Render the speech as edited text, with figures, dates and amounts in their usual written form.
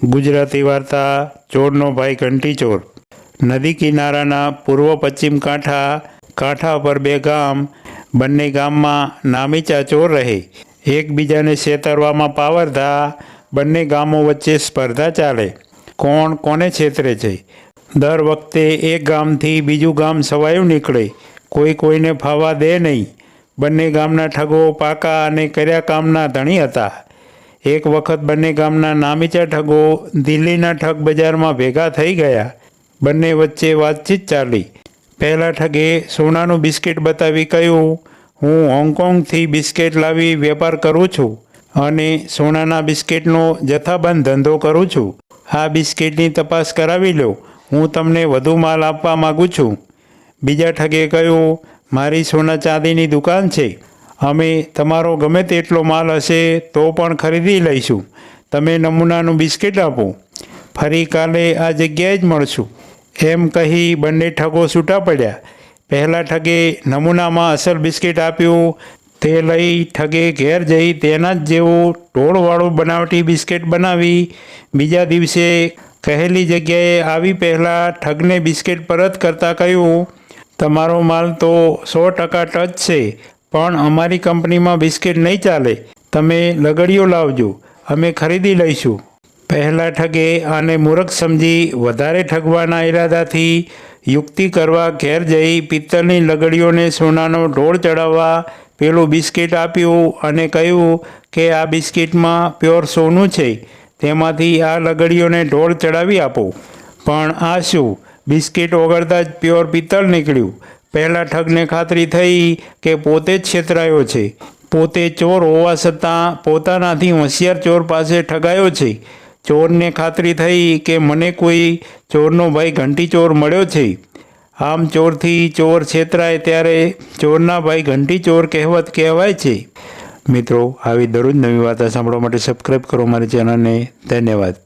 ગુજરાતી વાર્તા ચોરનો ભાઈ ઘંટી ચોર। નદી કિનારાના પૂર્વ પશ્ચિમ કાંઠા પર બે ગામ। બંને ગામમાં નામીચા ચોર રહે, એકબીજાને છેતરવામાં પાવરધા। બંને ગામો વચ્ચે સ્પર્ધા ચાલે, કોણ કોને છેતરે છે। દર વખતે એક ગામથી બીજું ગામ સવાયું નીકળે, કોઈ કોઈને ફાવા દે નહીં। બંને ગામના ઠગો પાકા અને કર્યા કામના ધણી હતા। એક વખત બંને ગામના નામીચા ઠગો દિલ્હીના ઠગ બજારમાં ભેગા થઈ ગયા। બંને વચ્ચે વાતચીત ચાલી। પહેલા ઠગે સોનાનું બિસ્કિટ બતાવી કહ્યું, હું હોંગકોંગથી બિસ્કિટ લાવી વેપાર કરું છું અને સોનાના બિસ્કિટનો જથ્થાબંધ ધંધો કરું છું। આ બિસ્કિટની તપાસ કરાવી લો, હું તમને વધુ માલ આપવા માગું છું। બીજા ઠગે કહ્યું, મારી સોના ચાંદીની દુકાન છે, અમે તમારો ગમે તેટલો માલ હશે તો પણ ખરીદી લઈશું, તમે નમૂનાનું બિસ્કિટ આપો, ફરી કાલે આ જગ્યાએ જ મળશું। એમ કહી બંને ઠગો છૂટા પડ્યા। પહેલા ઠગે નમૂનામાં અસલ બિસ્કિટ આપ્યું, તે લઈ ઠગે ઘેર જઈ તેના જ જેવું ઢોળવાળું બનાવટી બિસ્કિટ બનાવી બીજા દિવસે કહેલી જગ્યાએ આવી પહેલાં ઠગને બિસ્કિટ પરત કરતાં કહ્યું, તમારો માલ તો 100% ટચ છે, પણ અમારી કંપનીમાં બિસ્કિટ નહીં ચાલે, તમે લગડીઓ લાવજો, અમે ખરીદી લઈશું। પહેલા ઠગે આને મૂર્ખ સમજી વધારે ઠગવાના ઈરાદાથી યુક્તિ કરવા ઘેર જઈ પિત્તળની લગડીઓને સોનાનો ઢોળ ચડાવવા પેલું બિસ્કિટ આપ્યું અને કહ્યું કે આ બિસ્કિટમાં પ્યોર સોનું છે, તેમાંથી આ લગડીઓને ઢોળ ચડાવી આપો। પણ આ શું, બિસ્કિટ ઓગળતા જ પ્યોર પિત્તળ નીકળ્યું। પહેલા ઠગને ખાતરી થઈ કે પોતે જ છેતરાયો છે, પોતે ચોર હોવા છતાં પોતાનાથી હોશિયાર ચોર પાસે ઠગાયો છે। ચોરને ખાતરી થઈ કે મને કોઈ ચોરનો ભાઈ ઘંટી ચોર મળ્યો છે। આમ ચોરથી ચોર છેતરાય ત્યારે ચોરના ભાઈ ઘંટી ચોર કહેવત કહેવાય છે। મિત્રો, આવી દરરોજ નવી વાર્તા સાંભળવા માટે સબસ્ક્રાઈબ કરો મારી ચેનલને। ધન્યવાદ।